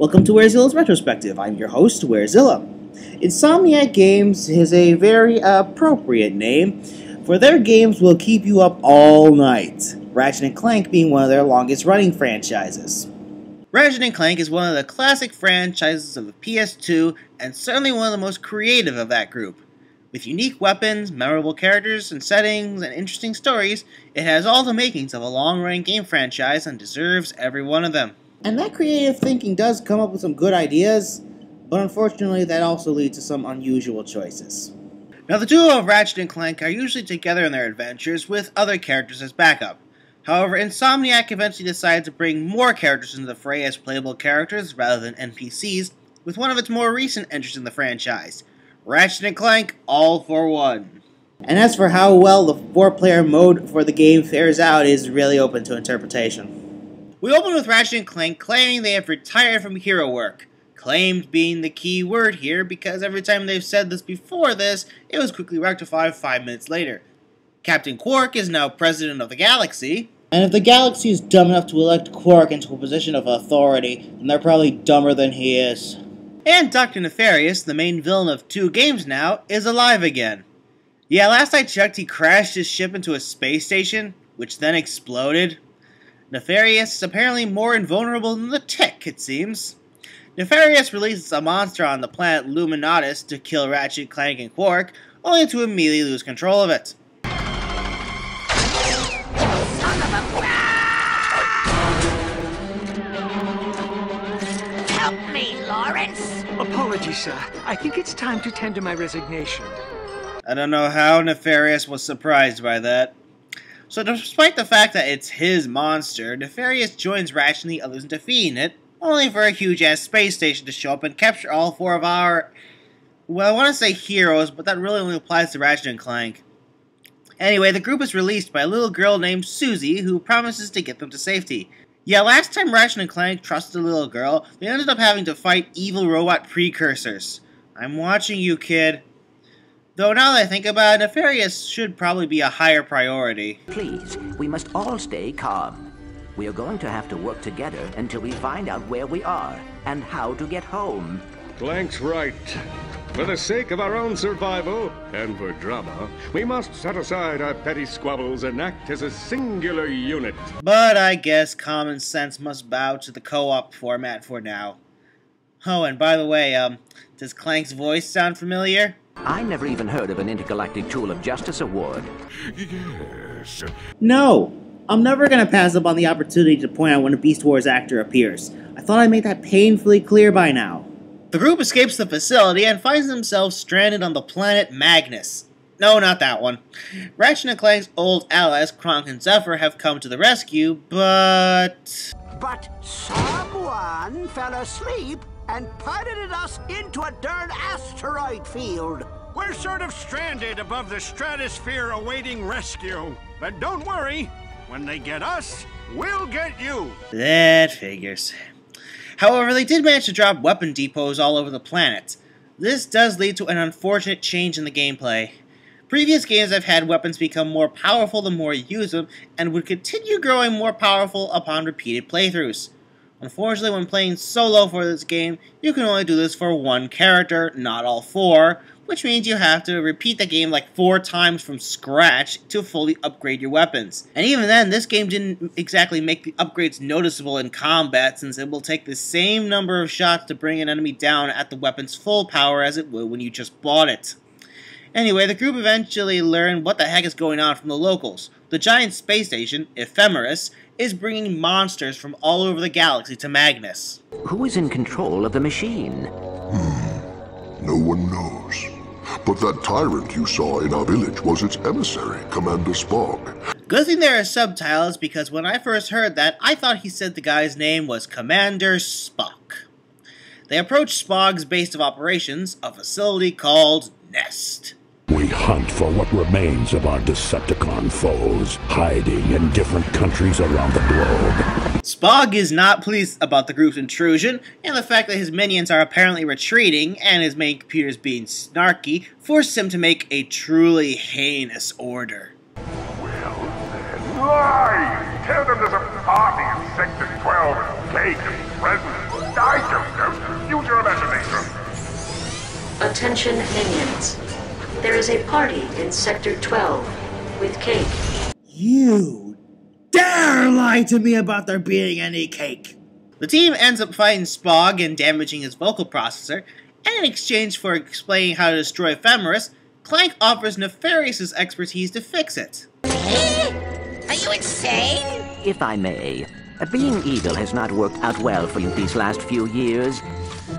Welcome to Werezilla's Retrospective. I'm your host, Werezilla. Insomniac Games is a very appropriate name, for their games will keep you up all night, Ratchet and Clank being one of their longest running franchises. Ratchet and Clank is one of the classic franchises of the PS2, and certainly one of the most creative of that group. With unique weapons, memorable characters and settings, and interesting stories, it has all the makings of a long-running game franchise and deserves every one of them. And that creative thinking does come up with some good ideas, but unfortunately that also leads to some unusual choices. Now the duo of Ratchet and Clank are usually together in their adventures with other characters as backup. However, Insomniac eventually decided to bring more characters into the fray as playable characters rather than NPCs, with one of its more recent entries in the franchise, Ratchet and Clank All for One. And as for how well the 4-player mode for the game fares out is really open to interpretation. We open with Ratchet and Clank claiming they have retired from hero work. Claimed being the key word here because every time they've said this before this, it was quickly rectified 5 minutes later. Captain Quark is now president of the galaxy. And if the galaxy is dumb enough to elect Quark into a position of authority, then they're probably dumber than he is. And Dr. Nefarious, the main villain of 2 games now, is alive again. Yeah, last I checked he crashed his ship into a space station, which then exploded. Nefarious is apparently more invulnerable than the Tick, it seems. Nefarious releases a monster on the planet Luminatus to kill Ratchet, Clank, and Quark, only to immediately lose control of it. Help me, Lawrence! Apologies, sir. I think it's time to tender my resignation. I don't know how Nefarious was surprised by that. So despite the fact that it's his monster, Nefarious joins Ratchet and the others in defeating it, only for a huge-ass space station to show up and capture all 4 of our... well, I want to say heroes, but that really only applies to Ratchet and Clank. Anyway, the group is released by a little girl named Susie, who promises to get them to safety. Yeah, last time Ratchet and Clank trusted a little girl, they ended up having to fight evil robot precursors. I'm watching you, kid. Though now that I think about it, Nefarious should probably be a higher priority. Please, we must all stay calm. We are going to have to work together until we find out where we are and how to get home. Clank's right. For the sake of our own survival, and for drama, we must set aside our petty squabbles and act as a singular unit. But I guess common sense must bow to the co-op format for now. Oh, and by the way, does Clank's voice sound familiar? I never even heard of an Intergalactic Tool of Justice award. Yes. No! I'm never gonna pass up on the opportunity to point out when a Beast Wars actor appears. I thought I made that painfully clear by now. The group escapes the facility and finds themselves stranded on the planet Magnus. No, not that one. Ratchet and Clank's old allies, Kronk and Zephyr, have come to the rescue, but someone fell asleep and piloted us into a darn asteroid field. We're sort of stranded above the stratosphere awaiting rescue. But don't worry, when they get us, we'll get you. That figures. However, they did manage to drop weapon depots all over the planet. This does lead to an unfortunate change in the gameplay. Previous games have had weapons become more powerful the more you use them, and would continue growing more powerful upon repeated playthroughs. Unfortunately, when playing solo for this game, you can only do this for 1 character, not all 4, which means you have to repeat the game like 4 times from scratch to fully upgrade your weapons. And even then, this game didn't exactly make the upgrades noticeable in combat, since it will take the same number of shots to bring an enemy down at the weapon's full power as it would when you just bought it. Anyway, the group eventually learned what the heck is going on from the locals. The giant space station, Ephemeris, is bringing monsters from all over the galaxy to Magnus. Who is in control of the machine? No one knows. But that tyrant you saw in our village was its emissary, Commander Spock. Good thing there are subtitles, because when I first heard that, I thought he said the guy's name was Commander Spock. They approach Spock's base of operations, a facility called Nest. We hunt for what remains of our Decepticon foes, hiding in different countries around the globe. Spock is not pleased about the group's intrusion, and the fact that his minions are apparently retreating, and his main computers being snarky, forces him to make a truly heinous order. Well then, lie! Tell them there's a party in Sector 12 and cake and presents. I don't know. Use your imagination. Attention minions. There is a party in Sector 12 with cake. You dare lie to me about there being any cake! The team ends up fighting Spog and damaging his vocal processor, and in exchange for explaining how to destroy Ephemeris, Clank offers Nefarious' expertise to fix it. Are you insane? If I may, being evil has not worked out well for you these last few years.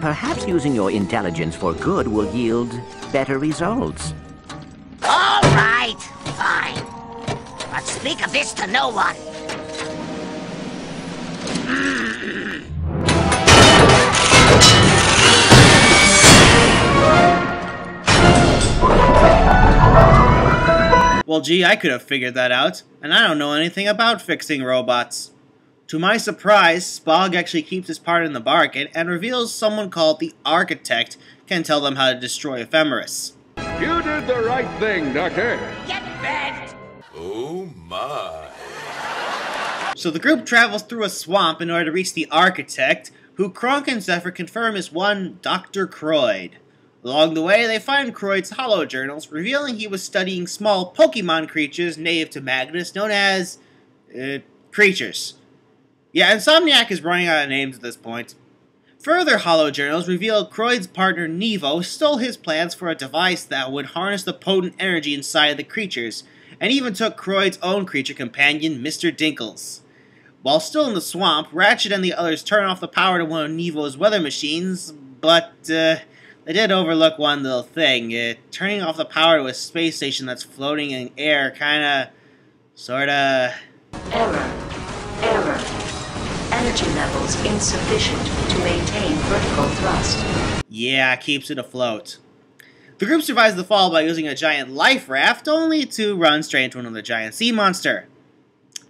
Perhaps using your intelligence for good will yield better results. All right, fine. But speak of this to no one. Well, gee, I could have figured that out, and I don't know anything about fixing robots. To my surprise, Spog actually keeps his part in the bargain and reveals someone called the Architect can tell them how to destroy Ephemeris. You did the right thing, Doctor. Get bent! Oh my. So the group travels through a swamp in order to reach the Architect, who Kronk and Zephyr confirm is one Dr. Croyd. Along the way, they find Croyd's hollow journals, revealing he was studying small Pokemon creatures native to Magnus, known as... creatures. Yeah, Insomniac is running out of names at this point. Further hollow journals reveal Croyd's partner Nevo stole his plans for a device that would harness the potent energy inside the creatures, and even took Croyd's own creature companion, Mr. Dinkles. While still in the swamp, Ratchet and the others turn off the power to one of Nevo's weather machines, but they did overlook one little thing. Turning off the power to a space station that's floating in air kinda... sorta... Error. Energy levels insufficient to maintain vertical thrust. Yeah, keeps it afloat. The group survives the fall by using a giant life raft, only to run straight into another giant sea monster.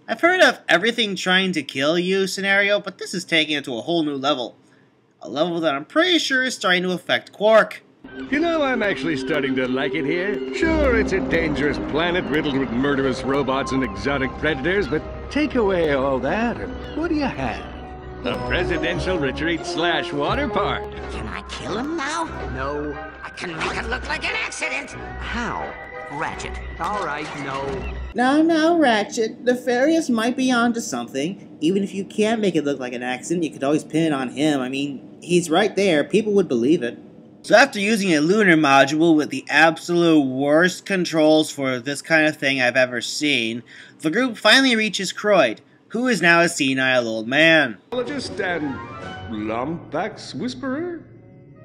I've heard of everything trying to kill you scenario, but this is taking it to a whole new level. A level that I'm pretty sure is starting to affect Quark. You know, I'm actually starting to like it here. Sure, it's a dangerous planet riddled with murderous robots and exotic predators, but take away all that, and what do you have? A presidential retreat/water park. Can I kill him now? No. I can make it look like an accident. How? Ratchet. All right, no. No, Ratchet. Nefarious might be onto something. Even if you can't make it look like an accident, you could always pin it on him. I mean, he's right there. People would believe it. So after using a lunar module with the absolute worst controls for this kind of thing I've ever seen, the group finally reaches Croyd, who is now a senile old man. Biologist and Lombax Whisperer?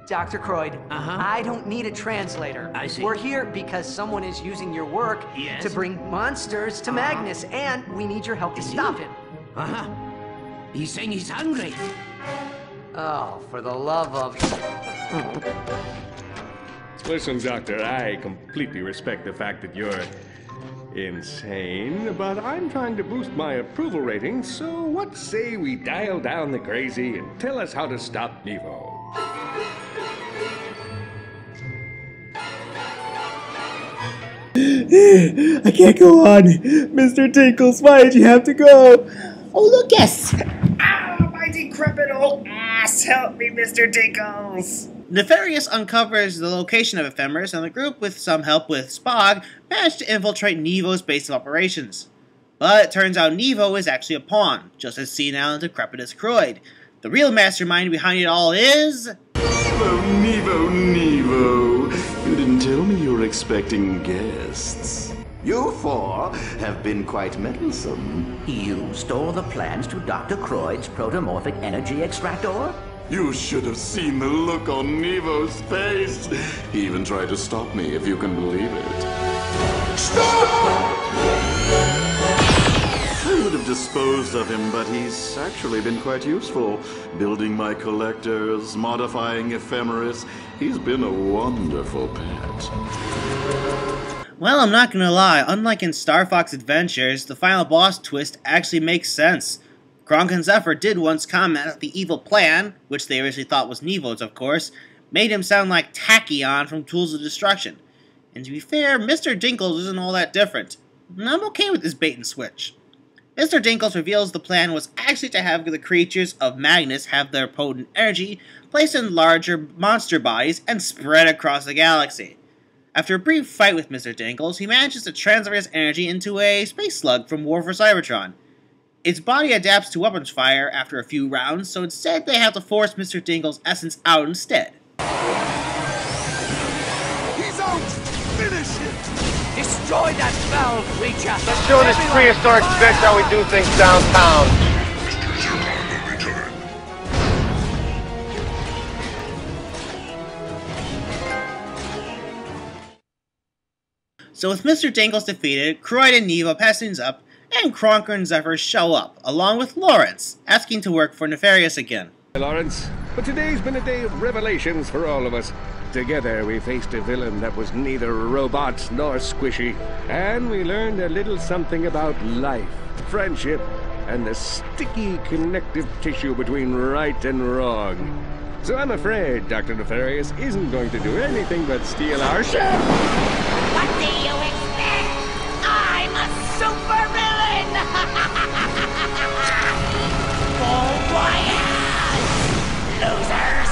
Dr. Croyd, I don't need a translator. I see. We're here because someone is using your work to bring monsters to Magnus, and we need your help to stop him. He's saying he's hungry. Oh, for the love of... Listen, Doctor, I completely respect the fact that you're insane, but I'm trying to boost my approval rating, so what say we dial down the crazy and tell us how to stop Nevo? I can't go on. Mr. Tinkles, why did you have to go? Oh, look, yes. Ah, my decrepit old ass. Help me, Mr. Tinkles. Nefarious uncovers the location of Ephemeris, and the group, with some help with Spog, managed to infiltrate Nevo's base of operations. But it turns out Nevo is actually a pawn, just as senile and decrepit as Croyd. The real mastermind behind it all is... Oh, Nevo. You didn't tell me you were expecting guests. You four have been quite meddlesome. You stole the plans to Dr. Croyd's protomorphic energy extractor? You should have seen the look on Nevo's face. He even tried to stop me, if you can believe it. Stop! I would have disposed of him, but he's actually been quite useful. Building my collectors, modifying Ephemeris. He's been a wonderful pet. Well, I'm not gonna lie, unlike in Star Fox Adventures, the final boss twist actually makes sense. Kronk and Zephyr did once comment that the evil plan, which they originally thought was Nevo's of course, made him sound like Tachyon from Tools of Destruction. And to be fair, Mr. Dinkles isn't all that different. And I'm okay with this bait and switch. Mr. Dinkles reveals the plan was actually to have the creatures of Magnus have their potent energy placed in larger monster bodies and spread across the galaxy. After a brief fight with Mr. Dinkles, he manages to transfer his energy into a space slug from War for Cybertron. Its body adapts to weapons fire after a few rounds, so instead they have to force Mr. Dinkles' essence out instead. He's out! Finish it! Destroy that foul creature! Let's do this prehistoric bitch how we do things downtown. So with Mr. Dinkles defeated, Croyd and Neva pass things up, and Kronker and Zephyr show up, along with Lawrence, asking to work for Nefarious again. Hey, Lawrence, but today's been a day of revelations for all of us. Together we faced a villain that was neither robot nor squishy, and we learned a little something about life, friendship, and the sticky connective tissue between right and wrong. So I'm afraid Dr. Nefarious isn't going to do anything but steal our show. What do you expect? I'm a supervillain! Bon voyage, losers!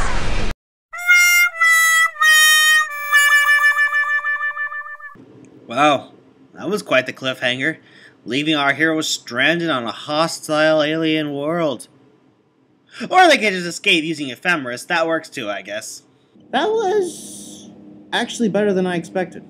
Wow, that was quite the cliffhanger, leaving our heroes stranded on a hostile alien world. Or they could just escape using Ephemeris, that works too, I guess. That was actually better than I expected.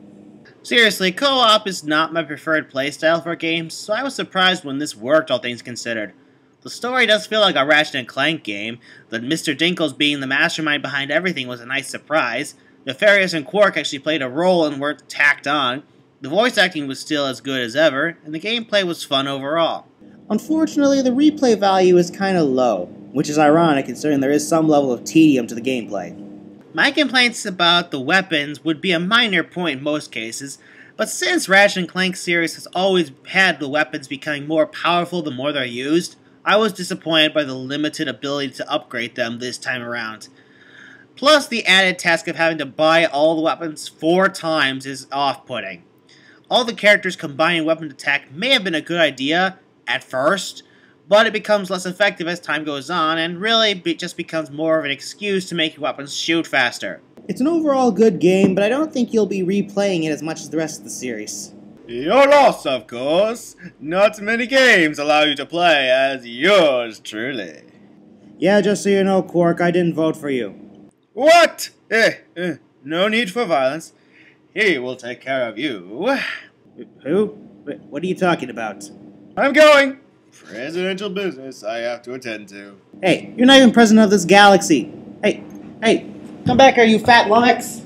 Seriously, co-op is not my preferred playstyle for games, so I was surprised when this worked, all things considered. The story does feel like a Ratchet and Clank game, that Mr. Dinkles being the mastermind behind everything was a nice surprise. Nefarious and Quark actually played a role and weren't tacked on. The voice acting was still as good as ever, and the gameplay was fun overall. Unfortunately, the replay value is kinda low, which is ironic considering there is some level of tedium to the gameplay. My complaints about the weapons would be a minor point in most cases, but since Ratchet and Clank series has always had the weapons becoming more powerful the more they're used, I was disappointed by the limited ability to upgrade them this time around. Plus, the added task of having to buy all the weapons 4 times is off-putting. All the characters combining weapon attack may have been a good idea at first, but it becomes less effective as time goes on, and really it just becomes more of an excuse to make your weapons shoot faster. It's an overall good game, but I don't think you'll be replaying it as much as the rest of the series. Your loss, of course. Not many games allow you to play as yours truly. Yeah, just so you know, Quark, I didn't vote for you. What? No need for violence. He will take care of you. Who? What are you talking about? I'm going. Presidential business I have to attend to. Hey, you're not even president of this galaxy. Hey, come back here, you fat lummox.